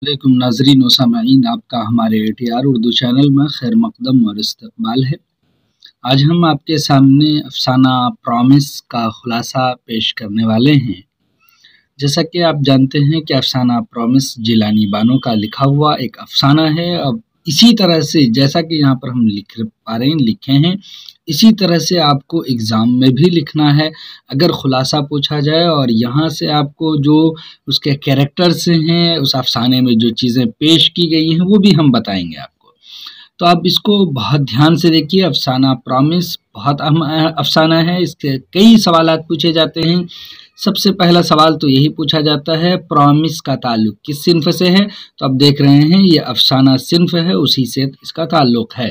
वालेकुम नाजरीन व सामाईन, आपका हमारे ATR उर्दू चैनल में खैर मकदम और इस्तकबाल है। आज हम आपके सामने अफसाना प्रॉमिस का खुलासा पेश करने वाले हैं। जैसा कि आप जानते हैं कि अफसाना प्रॉमिस जिलानी बानो का लिखा हुआ एक अफसाना है। अब इसी तरह से जैसा कि यहाँ पर हम लिखे हैं, इसी तरह से आपको एग्ज़ाम में भी लिखना है। अगर खुलासा पूछा जाए और यहाँ से आपको जो उसके कैरेक्टर्स हैं, उस अफसाने में जो चीज़ें पेश की गई हैं, वो भी हम बताएंगे आपको। तो आप इसको बहुत ध्यान से देखिए। अफसाना प्रॉमिस बहुत अहम अफसाना है। इसके कई सवालात पूछे जाते हैं। सबसे पहला सवाल तो यही पूछा जाता है, प्रॉमिस का ताल्लुक किस सिन्फ से है। तो आप देख रहे हैं ये अफसाना सिन्फ है, उसी से इसका ताल्लुक है।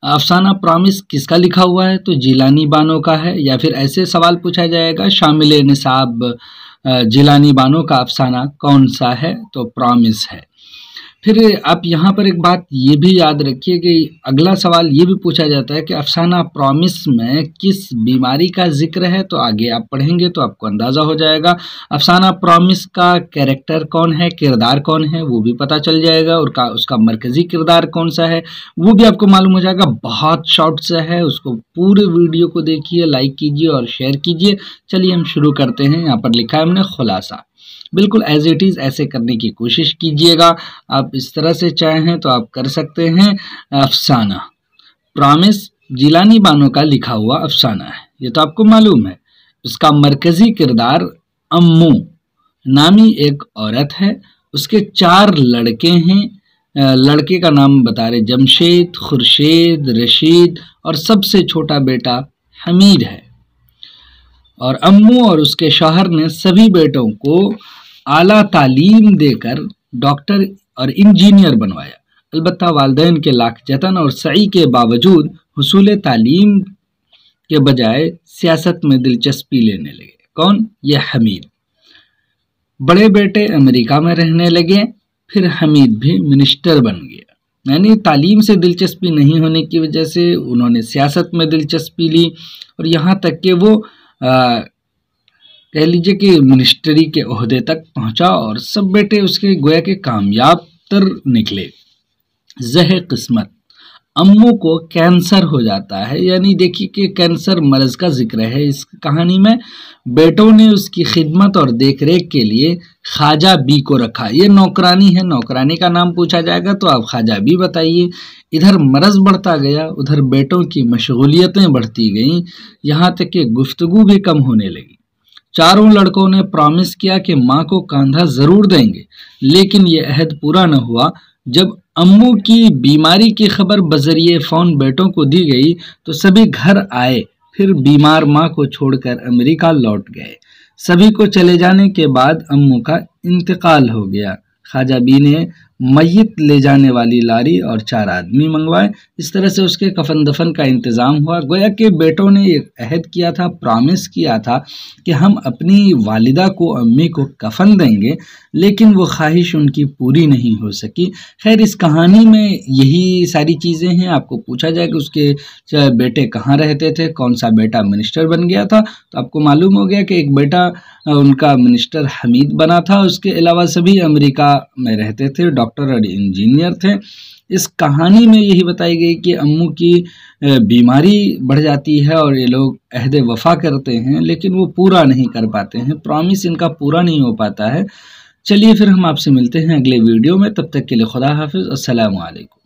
अफसाना प्रॉमिस किसका लिखा हुआ है, तो जिलानी बानो का है। या फिर ऐसे सवाल पूछा जाएगा, शामिल निसाब जिलानी बानो का अफसाना कौन सा है, तो प्रॉमिस है। फिर आप यहाँ पर एक बात ये भी याद रखिए कि अगला सवाल ये भी पूछा जाता है कि अफसाना प्रॉमिस में किस बीमारी का जिक्र है। तो आगे आप पढ़ेंगे तो आपको अंदाज़ा हो जाएगा। अफसाना प्रॉमिस का कैरेक्टर कौन है, किरदार कौन है, वो भी पता चल जाएगा। और उसका मरकज़ी किरदार कौन सा है वो भी आपको मालूम हो जाएगा। बहुत शॉर्ट सा है, उसको पूरे वीडियो को देखिए, लाइक कीजिए और शेयर कीजिए। चलिए हम शुरू करते हैं। यहाँ पर लिखा है हमने खुलासा, बिल्कुल एज इट इज़ ऐसे करने की कोशिश कीजिएगा। आप इस तरह से चाहें तो आप कर सकते हैं। अफसाना प्रॉमिस जिलानी बानो का लिखा हुआ अफसाना है, ये तो आपको मालूम है। उसका मरकज़ी किरदार अम्मू नामी एक औरत है। उसके 4 लड़के हैं। लड़के का नाम बता रहे जमशेद, खुर्शीद, रशीद और सबसे छोटा बेटा हमीद है। और अम्मू और उसके शौहर ने सभी बेटों को आला तालीम देकर डॉक्टर और इंजीनियर बनवाया। अलबत्ता वालिदैन के लाख जतन और सई के बावजूद हुसूल तालीम के बजाय सियासत में दिलचस्पी लेने लगे। कौन? ये हमीद। बड़े बेटे अमेरिका में रहने लगे, फिर हमीद भी मिनिस्टर बन गया। यानी तालीम से दिलचस्पी नहीं होने की वजह से उन्होंने सियासत में दिलचस्पी ली और यहाँ तक कि वो कह लीजिए कि मिनिस्ट्री के ओहदे तक पहुंचा और सब बेटे उसके गोया के कामयाब तर निकले। ज़ह किस्मत, अम्मू को कैंसर हो जाता है। यानी देखिए कि कैंसर मर्ज का जिक्र है इस कहानी में। बेटों ने उसकी खिदमत और देखरेख के लिए ख्वाजा बी को रखा। ये नौकरानी है, नौकरानी का नाम पूछा जाएगा तो आप ख्वाजा बी बताइए। इधर मर्ज बढ़ता गया, उधर बेटों की मशगूलियतें बढ़ती गईं, यहाँ तक कि गुफ्तगू भी कम होने लगी। चारों लड़कों ने प्रॉमिस किया कि माँ को कांधा ज़रूर देंगे, लेकिन ये अहद पूरा न हुआ। जब अम्मू की बीमारी की खबर बजरिए फ़ोन बेटों को दी गई तो सभी घर आए, फिर बीमार माँ को छोड़कर अमेरिका लौट गए। सभी को चले जाने के बाद अम्मू का इंतकाल हो गया। ख्वाजा बी ने मय्यत ले जाने वाली लारी और 4 आदमी मंगवाए। इस तरह से उसके कफन दफन का इंतज़ाम हुआ। गोया के बेटों ने एक अहद किया था, प्रॉमिस किया था कि हम अपनी वालिदा को, अम्मी को कफन देंगे, लेकिन वो ख्वाहिश उनकी पूरी नहीं हो सकी। खैर, इस कहानी में यही सारी चीज़ें हैं। आपको पूछा जाए कि उसके बेटे कहाँ रहते थे, कौन सा बेटा मिनिस्टर बन गया था, तो आपको मालूम हो गया कि एक बेटा उनका मिनिस्टर हमीद बना था। उसके अलावा सभी अमेरिका में रहते थे, डॉक्टर और इंजीनियर थे। इस कहानी में यही बताई गई कि अम्मू की बीमारी बढ़ जाती है और ये लोग अहद वफा करते हैं, लेकिन वो पूरा नहीं कर पाते हैं। प्रॉमिस इनका पूरा नहीं हो पाता है। चलिए फिर हम आपसे मिलते हैं अगले वीडियो में। तब तक के लिए खुदा हाफिज़। अस्सलामु अलैकुम।